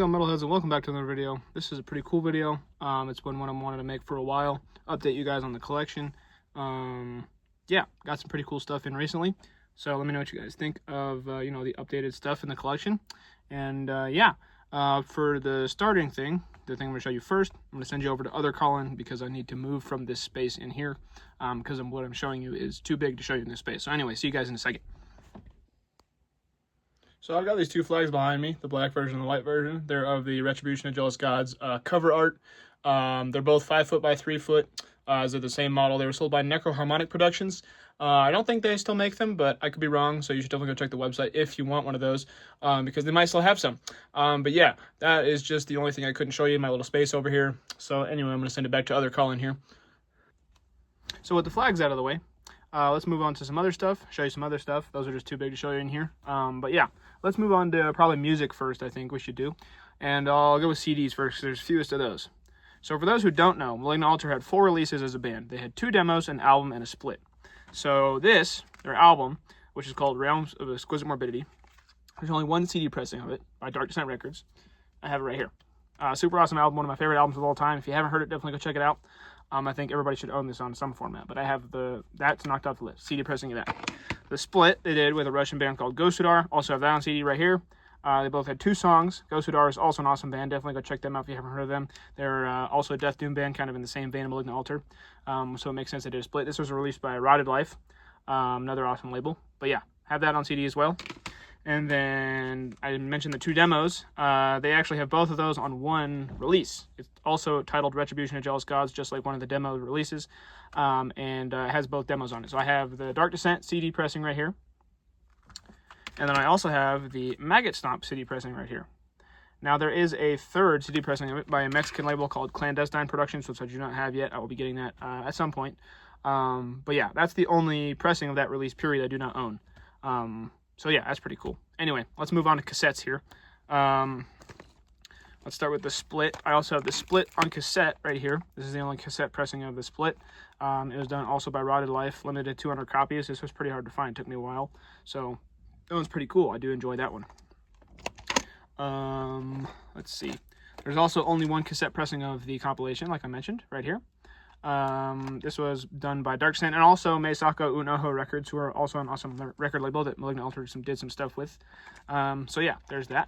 going on, metalheads, and welcome back to another video. This is a pretty cool video. It's been one I wanted to make for a while. Update you guys on the collection. Yeah, got some pretty cool stuff in recently. So let me know what you guys think of, the updated stuff in the collection. And for the starting thing, the thing I'm going to show you first, I'm going to send you over to other Colin because I need to move from this space in here because what I'm showing you is too big to show you in this space. So anyway, see you guys in a second. So I've got these two flags behind me, the black version and the white version. They're of the Retribution of Jealous Gods cover art. They're both 5 foot by 3 foot. They're the same model. They were sold by Necroharmonic Productions. I don't think they still make them, but I could be wrong, so you should definitely go check the website if you want one of those, because they might still have some. But yeah, that is just the only thing I couldn't show you in my little space over here. So anyway, I'm going to send it back to other Colin here. So with the flags out of the way, let's move on to some other stuff, show you some other stuff. Those are just too big to show you in here. But yeah, let's move on to probably music first, I think we should do. And I'll go with CDs first, because there's fewest of those. So for those who don't know, Malignant Altar had 4 releases as a band. They had 2 demos, an album, and a split. So this, their album, which is called Realms of Exquisite Morbidity, there's only 1 CD pressing of it by Dark Descent Records. I have it right here. Super awesome album, one of my favorite albums of all time. If you haven't heard it, definitely go check it out. I think everybody should own this on some format, but I have that's knocked off the list. CD pressing of that. The split they did with a Russian band called Gosudar. Also have that on CD right here. They both had 2 songs. Gosudar is also an awesome band. Definitely go check them out if you haven't heard of them. They're also a death doom band, kind of in the same vein of Malignant Altar. So it makes sense they did a split. This was released by Rotted Life, another awesome label. But yeah, have that on CD as well. And then I mentioned the 2 demos. They actually have both of those on one release. It's also titled Retribution of Jealous Gods, just like one of the demo releases, and has both demos on it. So I have the Dark Descent CD pressing right here. And then I also have the Maggot Stomp CD pressing right here. Now there is a 3rd CD pressing of it by a Mexican label called Clandestine Productions, which I do not have yet. I will be getting that at some point. But yeah, that's the only pressing of that release period I do not own. So yeah, that's pretty cool. Anyway, let's move on to cassettes here. Let's start with the split. I also have the split on cassette right here. This is the only cassette pressing of the split. It was done also by Rotted Life, limited to 200 copies. This was pretty hard to find. It took me a while. So that one's pretty cool. I do enjoy that one. Let's see. There's also only 1 cassette pressing of the compilation, like I mentioned, right here. This was done by Dark Descent and also Meisaka Unoho Records, who are also an awesome record label that Malignant Altar did some stuff with. So yeah, there's that.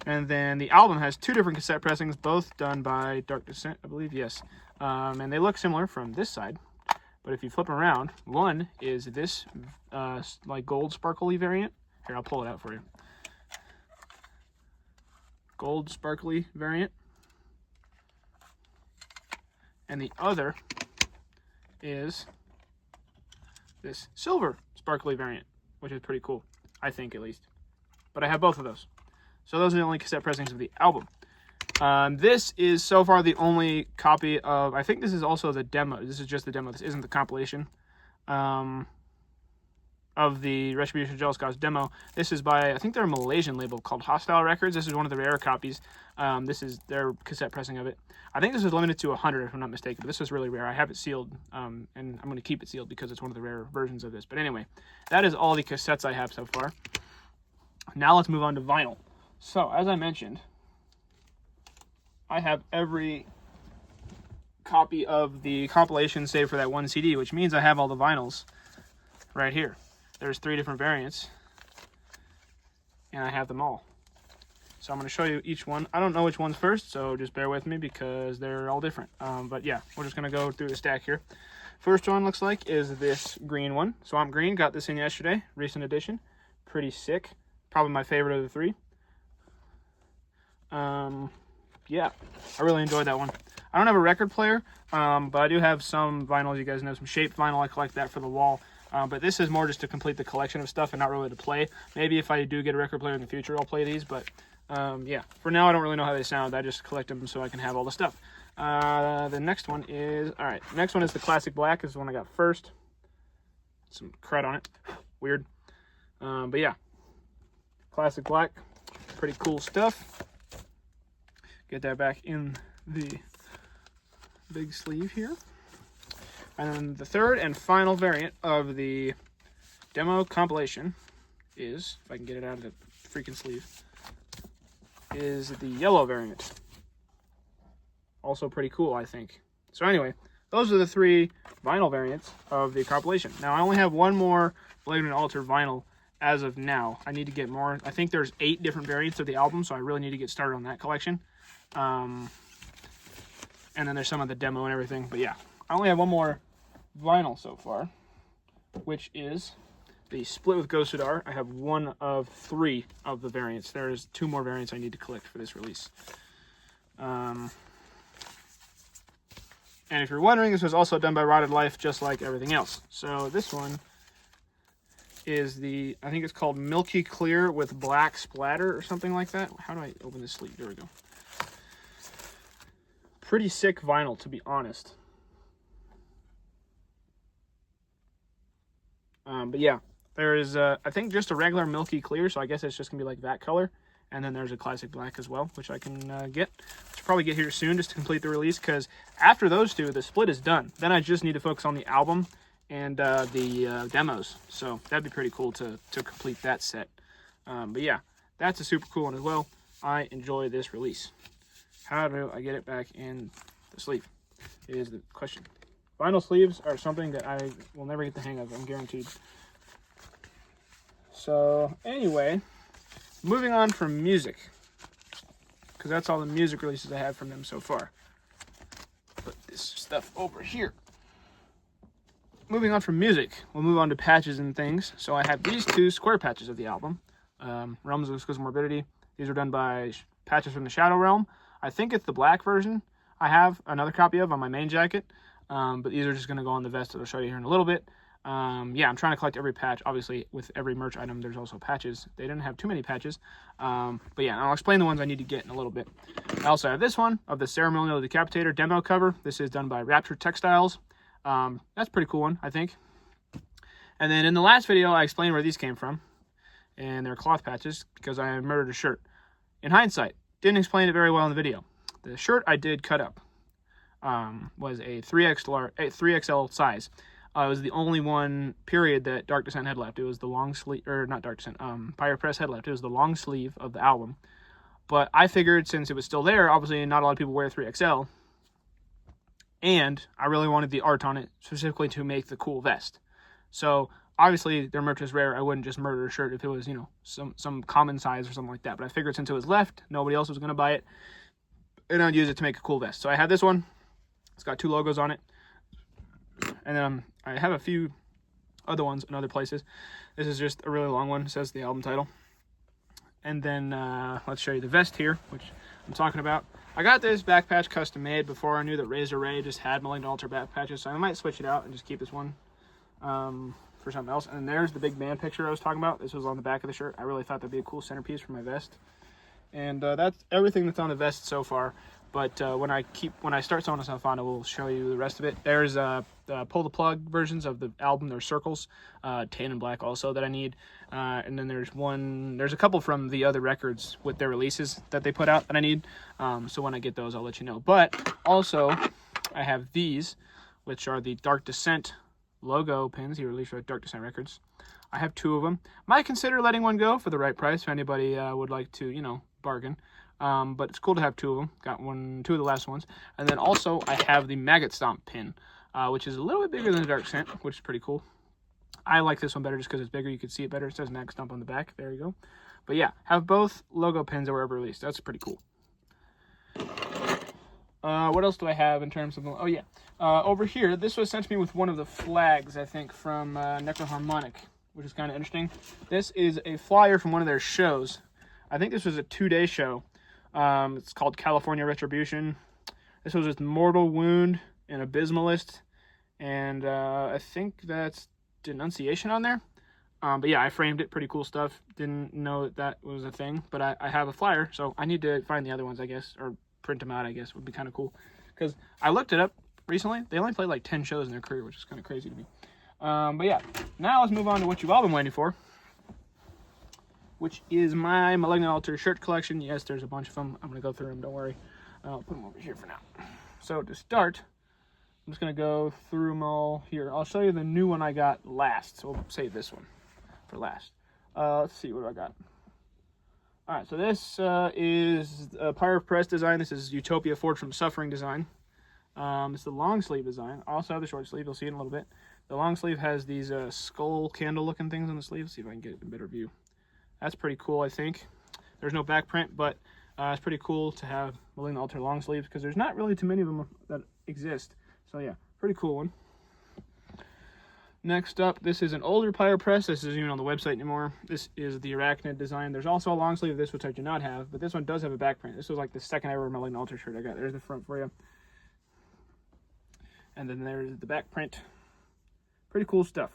And then the album has 2 different cassette pressings, both done by Dark Descent, I believe, yes. And they look similar from this side. But if you flip around, one is this like gold sparkly variant. Here, I'll pull it out for you. Gold sparkly variant. And the other is this silver sparkly variant, which is pretty cool, I think, at least. But I have both of those. So those are the only cassette pressings of the album. This is so far the only copy of, I think this is also the demo. This is just the demo. This isn't the compilation of the Retribution of Jealous Gods demo. This is by, I think they're a Malaysian label called Hostile Records. This is one of the rare copies. This is their cassette pressing of it. I think this is limited to 100 if I'm not mistaken, but this is really rare. I have it sealed, and I'm going to keep it sealed because it's one of the rare versions of this. But anyway, that is all the cassettes I have so far. Now let's move on to vinyl. So, as I mentioned, I have every copy of the compilation save for that 1 CD, which means I have all the vinyls right here. There's 3 different variants, and I have them all. So I'm going to show you each one. I don't know which one's first, so just bear with me because they're all different. But yeah, we're just going to go through the stack here. First one looks like is this green one. Swamp Green, got this in yesterday, recent edition. Pretty sick. Probably my favorite of the 3. Yeah, I really enjoyed that one. I don't have a record player, but I do have some vinyls. You guys know, some shaped vinyl. I collect that for the wall. But this is more just to complete the collection of stuff and not really to play. Maybe if I do get a record player in the future, I'll play these. But yeah, for now, I don't really know how they sound. I just collect them so I can have all the stuff. The next one is, all right, next one is the Classic Black. This is the one I got first. Some crud on it. Weird. But yeah, Classic Black. Pretty cool stuff. Get that back in the big sleeve here. And then the 3rd and final variant of the demo compilation is, if I can get it out of the freaking sleeve, is the yellow variant. Also pretty cool, I think. So anyway, those are the 3 vinyl variants of the compilation. Now, I only have one more Malignant Altar vinyl as of now. I need to get more. I think there's 8 different variants of the album, so I really need to get started on that collection. And then there's some of the demo and everything. But yeah, I only have one more vinyl so far, which is the Split with Ghost Sudar. I have 1 of 3 of the variants. There's 2 more variants I need to collect for this release. And if you're wondering, this was also done by Rotted Life, just like everything else. So this one is the, I think it's called Milky Clear with Black Splatter or something like that. How do I open this sleeve? There we go. Pretty sick vinyl, to be honest. But yeah, there is, I think, just a regular Milky Clear, so I guess it's just going to be like that color. And then there's a classic black as well, which I can get. Should probably get here soon just to complete the release, because after those 2, the split is done. Then I just need to focus on the album and the demos. So that'd be pretty cool to complete that set. But yeah, that's a super cool one as well. I enjoy this release. How do I get it back in the sleeve is the question. Vinyl sleeves are something that I will never get the hang of, I'm guaranteed. So anyway, moving on from music, because that's all the music releases I have from them so far. Put this stuff over here. Moving on from music, we'll move on to patches and things. So I have these 2 square patches of the album. Realms of Exquisite Morbidity. These are done by Patches from the Shadow Realm. I think it's the black version I have another copy of on my main jacket. But these are just going to go on the vest that I'll show you here in a little bit. Yeah, I'm trying to collect every patch. Obviously, with every merch item, there's also patches. They didn't have too many patches. But yeah, I'll explain the ones I need to get in a little bit. I also have this one of the Ceremonial Decapitator demo cover. This is done by Rapture Textiles. That's a pretty cool one, I think. And then in the last video, I explained where these came from. And they're cloth patches because I murdered a shirt. In hindsight, didn't explain it very well in the video. The shirt I did cut up was a 3XL size. It was the only one, period, that Dark Descent had left. It was the long sleeve, or not Dark Descent, Pirate Press had left. It was the long sleeve of the album. But I figured since it was still there, obviously not a lot of people wear 3XL. And I really wanted the art on it, specifically to make the cool vest. So, obviously, their merch is rare. I wouldn't just murder a shirt if it was, you know, some common size or something like that. But I figured since it was left, nobody else was going to buy it. And I'd use it to make a cool vest. So I have this one. It's got 2 logos on it. And then I have a few other ones in other places. This is just a really long one. It says the album title. And then let's show you the vest here, which I'm talking about. I got this back patch custom made before I knew that Razor Ray just had Malignant Altar back patches. So I might switch it out and just keep this one for something else. And there's the big band picture I was talking about. This was on the back of the shirt. I really thought that'd be a cool centerpiece for my vest. And that's everything that's on the vest so far. But when I start sewing stuff on, I will show you the rest of it. There's pull the plug versions of the album. There's circles, tan and black also that I need. And then there's a couple from the other records with their releases that they put out that I need. So when I get those, I'll let you know. But also, I have these, which are the Dark Descent logo pins. He released with Dark Descent Records. I have 2 of them. Might consider letting one go for the right price if anybody would like to, you know, bargain. But it's cool to have 2 of them. Got 2 of the last ones. And then also I have the Maggot Stomp pin, which is a little bit bigger than the Dark Descent, which is pretty cool. I like this one better just because it's bigger. You can see it better. It says Maggot Stomp on the back. There you go. But yeah, have both logo pins that were ever released. That's pretty cool. What else do I have in terms of... Oh, yeah. Over here, this was sent to me with one of the flags, I think, from Necroharmonic, which is kind of interesting. This is a flyer from one of their shows. I think this was a 2-day show. It's called California Retribution. This was with Mortal Wound and Abysmalist. And I think that's Denunciation on there. But yeah, I framed it. Pretty cool stuff. Didn't know that was a thing. But I have a flyer, so I need to find the other ones, I guess. Or print them out, I guess. Would be kind of cool. Because I looked it up recently. They only played like 10 shows in their career, which is kind of crazy to me. But yeah, now let's move on to what you've all been waiting for, which is my Malignant Altar shirt collection. Yes, there's a bunch of them. I'm going to go through them, don't worry. I'll put them over here for now. So to start, I'm just going to go through them all here. I'll show you the new one I got last. So we'll save this one for last. Let's see, what do I got? All right, so this is a Pyre Press design. This is Utopia Forged from Suffering design. It's the long sleeve design. I also have the short sleeve. You'll see it in a little bit. The long sleeve has these skull candle looking things on the sleeve. Let's see if I can get a better view. That's pretty cool, I think. There's no back print, but it's pretty cool to have Malignant Altar long sleeves because there's not really too many of them that exist. So yeah, pretty cool one. Next up, this is an older Pyre Press. This isn't even on the website anymore. This is the Arachnid design. There's also a long sleeve of this, which I do not have, but this one does have a back print. This was like the second ever Malignant Altar shirt I got. There's the front for you. And then there's the back print. Pretty cool stuff.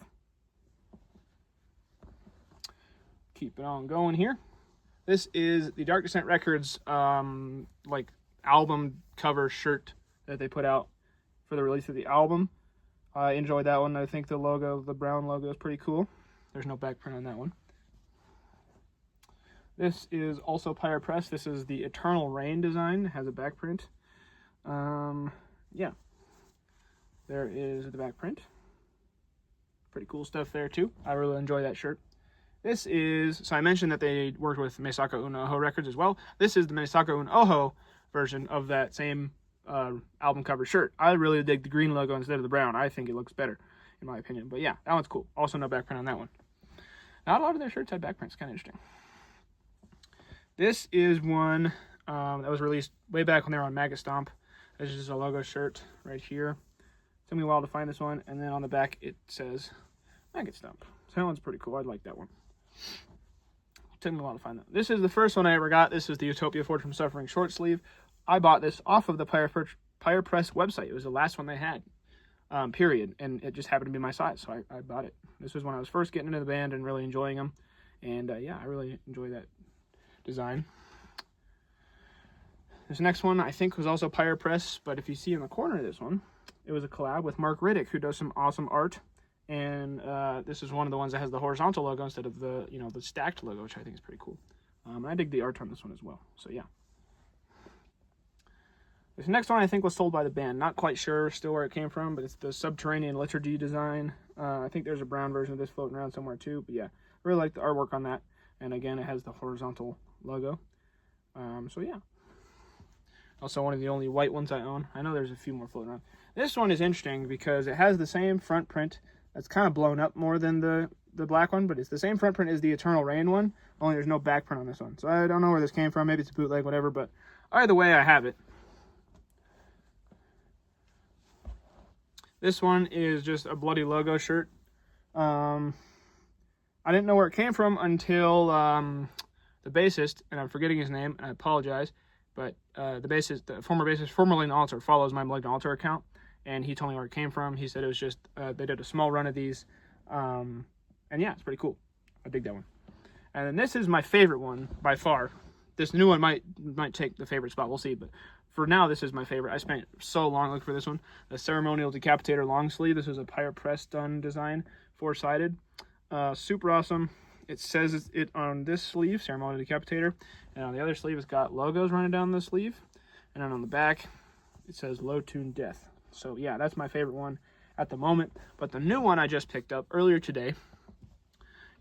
Keep it on going here. This is the Dark Descent Records like album cover shirt that they put out for the release of the album. I enjoyed that one. I think the logo, the brown logo, is pretty cool. There's no back print on that one. This is also Pyre Press. This is the Eternal Rain design. It has a back print. Yeah. There is the back print. Pretty cool stuff there too. I really enjoy that shirt. This is, so I mentioned that they worked with Meisaka Un Oho Records as well. This is the Meisaka Un Oho version of that same album cover shirt. I really dig the green logo instead of the brown. I think it looks better, in my opinion. But yeah, that one's cool. Also no back print on that one. Not a lot of their shirts had back prints. Kind of interesting. This is one that was released way back when they were on Maggot Stomp. This is a logo shirt right here. Took me a while to find this one, and then on the back it says Maggot Stomp. So that one's pretty cool. I like that one. Took me a while to find that. This is the first one I ever got. This is the Utopia Forged from Suffering short sleeve. I bought this off of the Pyre Press website. It was the last one they had, period. And it just happened to be my size, so I bought it. This was when I was first getting into the band and really enjoying them. And yeah, I really enjoy that design. This next one I think was also Pyre Press, but if you see in the corner of this one, it was a collab with Mark Riddick, who does some awesome art. And this is one of the ones that has the horizontal logo instead of the, the stacked logo, which I think is pretty cool. And I dig the art on this one as well. So yeah. This next one I think was sold by the band. Not quite sure still where it came from, but it's the Subterranean Liturgy design. I think there's a brown version of this floating around somewhere too. But yeah, really like the artwork on that. And again, it has the horizontal logo. So yeah. Also one of the only white ones I own. I know there's a few more floating around. This one is interesting because it has the same front print. That's kind of blown up more than the black one, but it's the same front print as the Eternal Rain one. Only there's no back print on this one. So I don't know where this came from. Maybe it's a bootleg, whatever. But either way, I have it. This one is just a bloody logo shirt. I didn't know where it came from until the bassist, and I'm forgetting his name, and I apologize, but the former bassist, formerly in Altar, follows my Malignant Altar account, and he told me where it came from. He said it was just, they did a small run of these, and yeah, it's pretty cool. I dig that one. And then this is my favorite one by far. This new one might take the favorite spot. We'll see, but for now, this is my favorite. I spent so long looking for this one. The Ceremonial Decapitator long sleeve. This is a Pyre Press done design, 4-sided. Super awesome. It says it on this sleeve, Ceremonial Decapitator, and on the other sleeve, it's got logos running down the sleeve, and then on the back, it says Low Tune Death. So yeah, that's my favorite one at the moment. But the new one I just picked up earlier today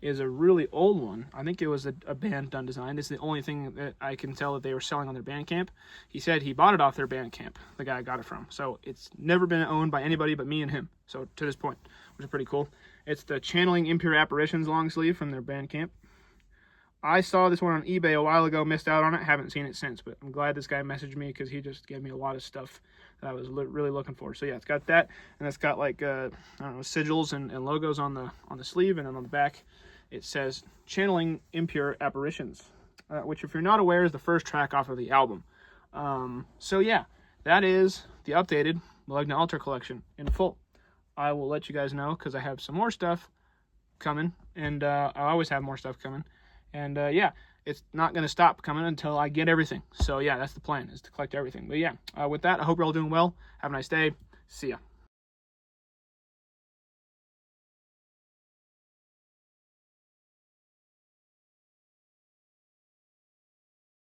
is a really old one. I think it was a band done design. This is the only thing that I can tell that they were selling on their Bandcamp. He said he bought it off their Bandcamp, the guy I got it from. So it's never been owned by anybody but me and him. So to this point, which is pretty cool. It's the Channeling Impure Apparitions long sleeve from their Bandcamp. I saw this one on eBay a while ago, missed out on it, haven't seen it since, but I'm glad this guy messaged me because he just gave me a lot of stuff that I was really looking for. So yeah, it's got that, and it's got like I don't know, sigils and logos on the sleeve, and then on the back it says Channeling Impure Apparitions, which, if you're not aware, is the first track off of the album. So yeah, that is the updated Malignant Altar collection in full. I will let you guys know because I have some more stuff coming, and I always have more stuff coming. And yeah, it's not going to stop coming until I get everything. So yeah, that's the plan, is to collect everything. But yeah, with that, I hope you're all doing well. Have a nice day. See ya.